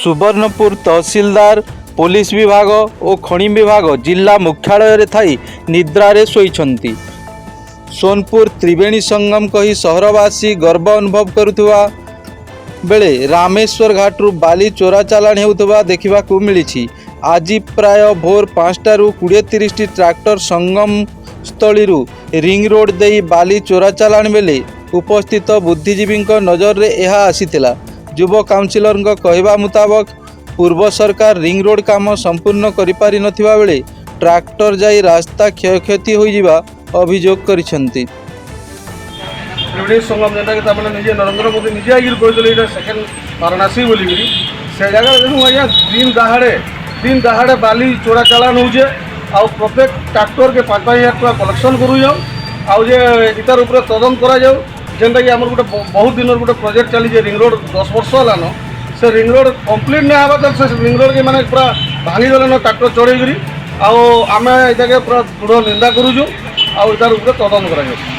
सुवर्णपुर तहसीलदार police विभाग और खनि विभाग जिला मुख्यालय रे थाई निद्रारे शोइछंती। सोनपुर त्रिवेणी संगम कही सहरवासी गर्व अनुभव करुवा बेले रामेश्वर घाटू बाली चोरा चालाण होउथबा देखिबाकू मिलिछि। आज प्राय भोर 5टारू 20-30 ट्रैक्टर संगम स्थली रिंग रोड दे बाली चोरा चालाण बेले उपस्थित बुद्धिजीवी नजर रे यह आसीथिला। युव काउंसिलर कहवा मुताबक पूर्व सरकार रिंग रोड काम संपूर्ण करि पारि नथिबा बेले ट्रैक्टर जाई रास्ता क्षयक्षति हो जिबा अभियोग करिसेंती। त्रिवेणी संगम जेनटा कि तामने निजे नरेंद्र मोदी निजे आगिर कहले एटा सेकेंड वाराणसी बोली से जगह देखूँ आज्ञा दिन दहाड़े बाली चोरा चालान होचे आ प्रत्येक ट्रैक्टर के 5,000 टका कलेक्शन करूँ आउ जे इतार ऊपर तदंत करा जाऊ जेनटा कि आमर गोटे बहुत दिन गोटे प्रोजेक्ट चली रिंग रोड 10 वर्ष होलान से रिंग रोड कंप्लीट नहीं हवा तो से रिंग रोड के माने पूरा भांगी देलन ट्रैक्टर चढ़ेकरी आउ आम ये पूरा दृढ़ निंदा करूँ आउ इतार ऊपर तदंत करा जाऊ।